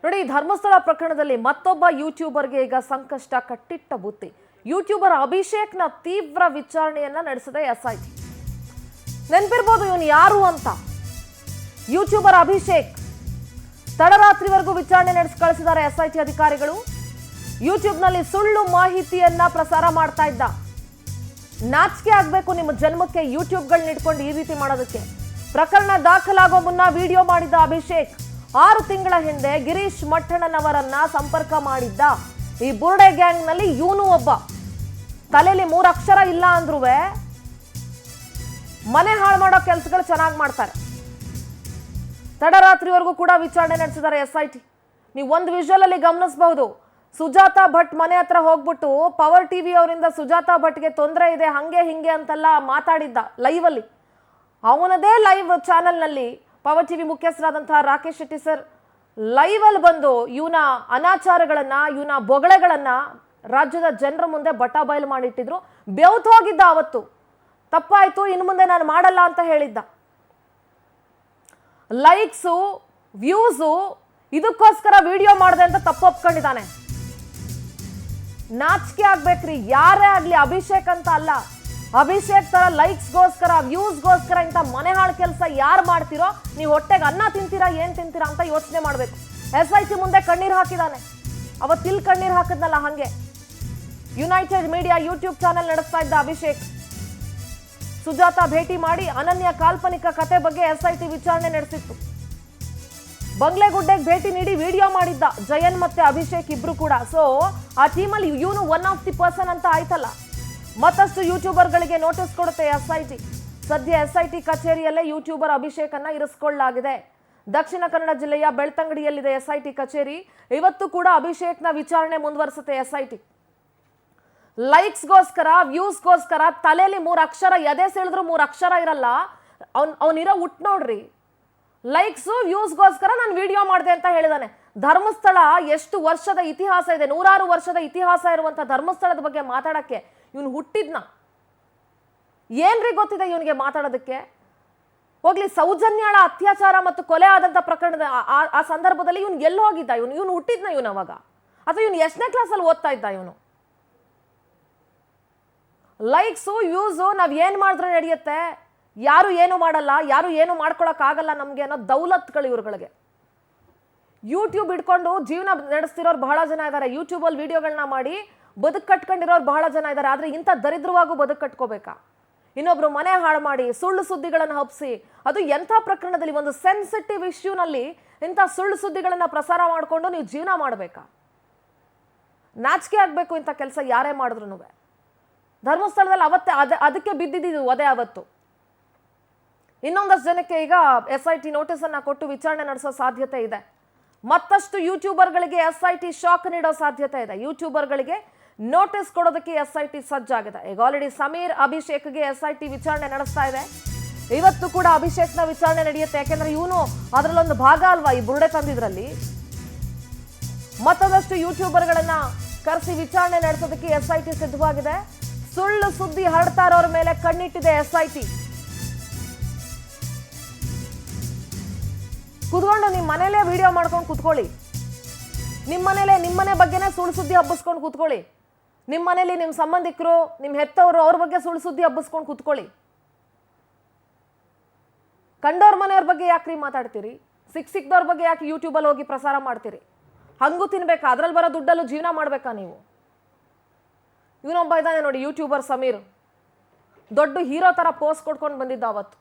ನೋಡಿ, ಧರ್ಮಸ್ಥಳ ಪ್ರಕರಣದಲ್ಲಿ ಮತ್ತೊಬ್ಬ ಯೂಟ್ಯೂಬರ್ಗೆ ಈಗ ಸಂಕಷ್ಟ ಕಟ್ಟಿಟ್ಟ ಬುತ್ತಿ. ಯೂಟ್ಯೂಬರ್ ಅಭಿಷೇಕ್ನ ತೀವ್ರ ವಿಚಾರಣೆಯನ್ನ ನಡೆಸಿದೆ ಎಸ್ಐಟಿ. ನೆನಪಿರ್ಬೋದು ಇವನು ಯಾರು ಅಂತ. ಯೂಟ್ಯೂಬರ್ ಅಭಿಷೇಕ್ ತಡರಾತ್ರಿವರೆಗೂ ವಿಚಾರಣೆ ನಡೆಸಿ ಕಳಿಸಿದ್ದಾರೆ ಎಸ್ಐಟಿ ಅಧಿಕಾರಿಗಳು. ಯೂಟ್ಯೂಬ್ನಲ್ಲಿ ಸುಳ್ಳು ಮಾಹಿತಿಯನ್ನ ಪ್ರಸಾರ ಮಾಡ್ತಾ ಇದ್ದ. ನಾಚಿಕೆ ಆಗ್ಬೇಕು ನಿಮ್ಮ ಜನ್ಮಕ್ಕೆ, ಯೂಟ್ಯೂಬ್ಗಳನ್ನ ಇಟ್ಕೊಂಡು ಈ ರೀತಿ ಮಾಡೋದಕ್ಕೆ. ಪ್ರಕರಣ ದಾಖಲಾಗೋ ಮುನ್ನ ವಿಡಿಯೋ ಮಾಡಿದ್ದ ಅಭಿಷೇಕ್ 6 ತಿಂಗಳ ಹಿಂದೆ ಗಿರೀಶ್ ಮಠಣ್ಣನವರನ್ನ ಸಂಪರ್ಕ ಮಾಡಿದ್ದ. ಈ ಬುರ್ಡೆ ಗ್ಯಾಂಗ್ ನಲ್ಲಿ ಇವನು ಒಬ್ಬ. ತಲೆಯಲ್ಲಿ 3 ಅಕ್ಷರ ಇಲ್ಲ ಅಂದ್ರೂ ಮನೆ ಹಾಳು ಮಾಡೋ ಕೆಲಸಗಳು ಚೆನ್ನಾಗಿ ಮಾಡ್ತಾರೆ. ತಡರಾತ್ರಿವರೆಗೂ ಕೂಡ ವಿಚಾರಣೆ ನಡೆಸಿದ್ದಾರೆ ಎಸ್ಐಟಿ. ನೀವು ಒಂದು ವಿಜುವಲ್ ಅಲ್ಲಿ ಗಮನಿಸಬಹುದು. ಸುಜಾತಾ ಭಟ್ ಮನೆ ಹತ್ರ ಹೋಗ್ಬಿಟ್ಟು ಪವರ್ ಟಿವಿ ಅವರಿಂದ ಸುಜಾತಾ ಭಟ್ಗೆ ತೊಂದರೆ ಇದೆ ಹಂಗೆ ಹಿಂಗೆ ಅಂತೆಲ್ಲ ಮಾತಾಡಿದ್ದ ಲೈವ್ ಅಲ್ಲಿ. ಅವನದೇ ಲೈವ್ ಚಾನೆಲ್ ನಲ್ಲಿ ಪವರ್ ಟಿವಿ ಮುಖ್ಯಸ್ಥರಾದಂತಹ ರಾಕೇಶ್ ಶೆಟ್ಟಿ ಸರ್ ಲೈವ್ ಅಲ್ಲಿ ಬಂದು ಇವನ ಅನಾಚಾರಗಳನ್ನ, ಇವನ ಬೊಗಳೆಗಳನ್ನ ರಾಜ್ಯದ ಜನರ ಮುಂದೆ ಬಟಾ ಬಯಲು ಮಾಡಿಟ್ಟಿದ್ರು. ಬೆವ್ತು ಹೋಗಿದ್ದ ಅವತ್ತು. ತಪ್ಪಾಯ್ತು, ಇನ್ನು ಮುಂದೆ ನಾನು ಮಾಡಲ್ಲ ಅಂತ ಹೇಳಿದ್ದ. ಲೈಕ್ಸು, ವ್ಯೂಸು ಇದಕ್ಕೋಸ್ಕರ ವಿಡಿಯೋ ಮಾಡಿದೆ ಅಂತ ತಪ್ಪೊಪ್ಕೊಂಡಿದ್ದಾನೆ. ನಾಚಿಕೆ ಆಗ್ಬೇಕ್ರಿ. ಯಾರೇ ಆಗ್ಲಿ, ಅಭಿಷೇಕ್ ಅಂತ ಅಲ್ಲ. ಅಭಿಷೇಕ್ ತರ ಲೈಕ್ಸ್ಗೋಸ್ಕರ, ವ್ಯೂಸ್ಗೋಸ್ಕರ ಇಂಥ ಮನೆ ಹಾಳು ಕೆಲಸ ಯಾರು ಮಾಡ್ತಿರೋ, ನೀವು ಹೊಟ್ಟೆಗೆ ಅನ್ನ ತಿಂತೀರಾ, ಏನ್ ತಿಂತೀರಾ ಅಂತ ಯೋಚನೆ ಮಾಡ್ಬೇಕು. ಎಸ್ಐಟಿ ಮುಂದೆ ಕಣ್ಣೀರ್ ಹಾಕಿದಾನೆ. ಅವತ್ತಿಲ್ ಕಣ್ಣೀರ್ ಹಾಕಿದ್ನಲ್ಲ ಹಂಗೆ. ಯುನೈಟೆಡ್ ಮೀಡಿಯಾ ಯೂಟ್ಯೂಬ್ ಚಾನೆಲ್ ನಡೆಸ್ತಾ ಇದ್ದ ಅಭಿಷೇಕ್ ಸುಜಾತಾ ಭೇಟಿ ಮಾಡಿ ಅನನ್ಯ ಕಾಲ್ಪನಿಕ ಕತೆ ಬಗ್ಗೆ ಎಸ್ಐಟಿ ವಿಚಾರಣೆ ನಡೆಸಿತ್ತು. ಬಂಗ್ಲೆಗುಡ್ಡೆಗೆ ಭೇಟಿ ನೀಡಿ ವಿಡಿಯೋ ಮಾಡಿದ್ದ ಜಯನ್ ಮತ್ತೆ ಅಭಿಷೇಕ್ ಇಬ್ರು ಕೂಡ. ಸೊ ಆ ಟೀಮಲ್ಲಿ ಇವನು ಒನ್ ಆಫ್ ದಿ ಪರ್ಸನ್ ಅಂತ ಆಯ್ತಲ್ಲ. ಮತ್ತಷ್ಟು ಯೂಟ್ಯೂಬರ್ಗಳಿಗೆ ನೋಟಿಸ್ ಕೊಡುತ್ತೆ ಎಸ್ಐಟಿ. ಸದ್ಯ ಎಸ್ಐಟಿ ಕಚೇರಿಯಲ್ಲೇ ಯೂಟ್ಯೂಬರ್ ಅಭಿಷೇಕ್ ಅನ್ನ ಇರಿಸಿಕೊಳ್ಳಲಾಗಿದೆ. ದಕ್ಷಿಣ ಕನ್ನಡ ಜಿಲ್ಲೆಯ ಬೆಳ್ತಂಗಡಿಯಲ್ಲಿದೆ ಎಸ್ಐಟಿ ಕಚೇರಿ. ಇವತ್ತು ಕೂಡ ಅಭಿಷೇಕ್ನ ವಿಚಾರಣೆ ಮುಂದುವರಿಸುತ್ತೆ ಎಸ್ಐಟಿ. ಲೈಕ್ಸ್ಗೋಸ್ಕರ, ವ್ಯೂಸ್ಗೋಸ್ಕರ ತಲೆಯಲ್ಲಿ 3 ಅಕ್ಷರ, ಎದೆ ಸೆಳೆದ್ರು 3 ಅಕ್ಷರ ಇರಲ್ಲ. ಅವನಿರೋ ಹುಟ್ಟು ನೋಡ್ರಿ. ಲೈಕ್ಸು, ವ್ಯೂಸ್ಗೋಸ್ಕರ ನಾನು ವಿಡಿಯೋ ಮಾಡಿದೆ ಅಂತ ಹೇಳಿದಾನೆ. ಧರ್ಮಸ್ಥಳ ಎಷ್ಟು ವರ್ಷದ ಇತಿಹಾಸ ಇದೆ, 100 ವರ್ಷದ ಇತಿಹಾಸ ಇರುವಂತ ಧರ್ಮಸ್ಥಳದ ಬಗ್ಗೆ ಮಾತಾಡಕ್ಕೆ ಇವನು ಹುಟ್ಟಿದ್ನ. ಏನ್ರಿ ಗೊತ್ತಿದೆ ಇವನಿಗೆ ಮಾತಾಡೋದಕ್ಕೆ? ಹೋಗ್ಲಿ, ಸೌಜನ್ಯಾಳ ಅತ್ಯಾಚಾರ ಮತ್ತು ಕೊಲೆ ಆದಂತ ಪ್ರಕರಣದ ಆ ಸಂದರ್ಭದಲ್ಲಿ ಇವನು ಎಲ್ಲಿ ಹೋಗಿದ್ದ? ಇವನು ಹುಟ್ಟಿದ್ನ ಇವನು ಅವಾಗ? ಅಥವಾ ಇವನು ಎಷ್ಟನೇ ಕ್ಲಾಸಲ್ಲಿ ಓದ್ತಾ ಇದ್ದ ಇವನು? ಲೈಕ್ಸು, ವ್ಯೂಸು ನಾವ್ ಏನ್ ಮಾಡಿದ್ರೆ ನಡೆಯುತ್ತೆ, ಯಾರು ಏನು ಮಾಡಲ್ಲ, ಯಾರು ಏನು ಮಾಡ್ಕೊಳಕ್ ಆಗಲ್ಲ ನಮ್ಗೆ ಅನ್ನೋ ದೌಲತ್ಗಳು ಇವ್ರುಗಳಿಗೆ. ಯೂಟ್ಯೂಬ್ ಇಟ್ಕೊಂಡು ಜೀವನ ನಡೆಸ್ತಿರೋರು ಬಹಳ ಜನ ಇದ್ದಾರೆ. ಯೂಟ್ಯೂಬಲ್ಲಿ ವಿಡಿಯೋಗಳನ್ನ ಮಾಡಿ ಬದುಕು ಕಟ್ಕೊಂಡಿರೋರು ಬಹಳ ಜನ ಇದ್ದಾರೆ. ಆದ್ರೆ ಇಂಥ ದರಿದ್ರವಾಗೂ ಬದುಕು ಕಟ್ಕೋಬೇಕಾ? ಇನ್ನೊಬ್ರು ಮನೆ ಹಾಳು ಮಾಡಿ ಸುಳ್ಳು ಸುದ್ದಿಗಳನ್ನು ಹಬ್ಬಿಸಿ, ಅದು ಎಂಥ ಪ್ರಕರಣದಲ್ಲಿ, ಒಂದು ಸೆನ್ಸಿಟಿವ್ ಇಶ್ಯೂನಲ್ಲಿ ಇಂಥ ಸುಳ್ಳು ಸುದ್ದಿಗಳನ್ನ ಪ್ರಸಾರ ಮಾಡಿಕೊಂಡು ನೀವು ಜೀವನ ಮಾಡಬೇಕಾ? ನಾಚಿಕೆ ಆಗ್ಬೇಕು ಇಂಥ ಕೆಲಸ ಯಾರೇ ಮಾಡಿದ್ರು. ಧರ್ಮಸ್ಥಳದಲ್ಲಿ ಅವತ್ತೇ ಅದಕ್ಕೆ ಬಿದ್ದಿದ್ದು ಅದೇ ಅವತ್ತು. ಇನ್ನೊಂದಷ್ಟು ಜನಕ್ಕೆ ಈಗ ಎಸ್ಐಟಿ ನೋಟಿಸ್ ಅನ್ನ ಕೊಟ್ಟು ವಿಚಾರಣೆ ನಡೆಸೋ ಸಾಧ್ಯತೆ ಇದೆ. ಮತ್ತಷ್ಟು ಯೂಟ್ಯೂಬರ್ಗಳಿಗೆ ಎಸ್ಐಟಿ ಶಾಕ್ ನೀಡೋ ಸಾಧ್ಯತೆ ಇದೆ. ಯೂಟ್ಯೂಬರ್ಗಳಿಗೆ ನೋಟಿಸ್ ಕೊಡೋದಕ್ಕೆ ಎಸ್ಐಟಿ ಸಜ್ಜಾಗಿದೆ. ಈಗ ಆಲ್ರೆಡಿ ಸಮೀರ್, ಅಭಿಷೇಕ್ಗೆ ಎಸ್ಐಟಿ ವಿಚಾರಣೆ ನಡೆಸ್ತಾ ಇದೆ. ಇವತ್ತು ಕೂಡ ಅಭಿಷೇಕ್ನ ವಿಚಾರಣೆ ನಡೆಯುತ್ತೆ. ಯಾಕೆಂದ್ರೆ ಇವನು ಅದರಲ್ಲೊಂದು ಭಾಗ ಅಲ್ವಾ ಈ ಬುರುಡೆ ತಂದಿದ್ರಲ್ಲಿ. ಮತ್ತೊಂದಷ್ಟು ಯೂಟ್ಯೂಬರ್ಗಳನ್ನ ಕರೆಸಿ ವಿಚಾರಣೆ ನಡೆಸೋದಕ್ಕೆ ಎಸ್ಐಟಿ ಸಿದ್ಧವಾಗಿದೆ. ಸುಳ್ಳು ಸುದ್ದಿ ಹರಡ್ತಾ ಇರೋರ ಮೇಲೆ ಕಣ್ಣಿಟ್ಟಿದೆ ಎಸ್ಐಟಿ. ಕುತ್ಕೊಂಡು ನಿಮ್ಮ ಮನೇಲೇ ವಿಡಿಯೋ ಮಾಡ್ಕೊಂಡು ಕುತ್ಕೊಳ್ಳಿ. ನಿಮ್ಮನೆ ಬಗ್ಗೆನೇ ಸುಳ್ಳು ಸುದ್ದಿ ಹಬ್ಬಿಸ್ಕೊಂಡು ಕುತ್ಕೊಳ್ಳಿ. ನಿಮ್ಮ ಮನೇಲಿ ನಿಮ್ಮ ಸಂಬಂಧಿಕರು, ನಿಮ್ಮ ಹೆತ್ತವರು, ಅವ್ರ ಬಗ್ಗೆ ಸುಳ್ಳು ಸುದ್ದಿ ಹಬ್ಬಿಸ್ಕೊಂಡು ಕುತ್ಕೊಳ್ಳಿ. ಕಂಡವ್ರ ಮನೆಯವ್ರ ಬಗ್ಗೆ ಯಾಕ್ರಿ ಮಾತಾಡ್ತೀರಿ? ಸಿಕ್ದವ್ರ ಬಗ್ಗೆ ಯಾಕೆ ಯೂಟ್ಯೂಬಲ್ಲಿ ಹೋಗಿ ಪ್ರಸಾರ ಮಾಡ್ತೀರಿ? ಹಂಗೂ ತಿನ್ಬೇಕಾ? ಅದ್ರಲ್ಲಿ ಬರೋ ದುಡ್ಡಲ್ಲೂ ಜೀವನ ಮಾಡ್ಬೇಕಾ ನೀವು? ಇವನೊಬ್ಬ ಇದ್ದಾನೆ ನೋಡಿ, ಯೂಟ್ಯೂಬರ್ ಸಮೀರ್. ದೊಡ್ಡ ಹೀರೋ ತರ ಪೋಸ್ಟ್ ಕೊಡ್ಕೊಂಡು ಬಂದಿದ್ದ ಅವತ್ತು.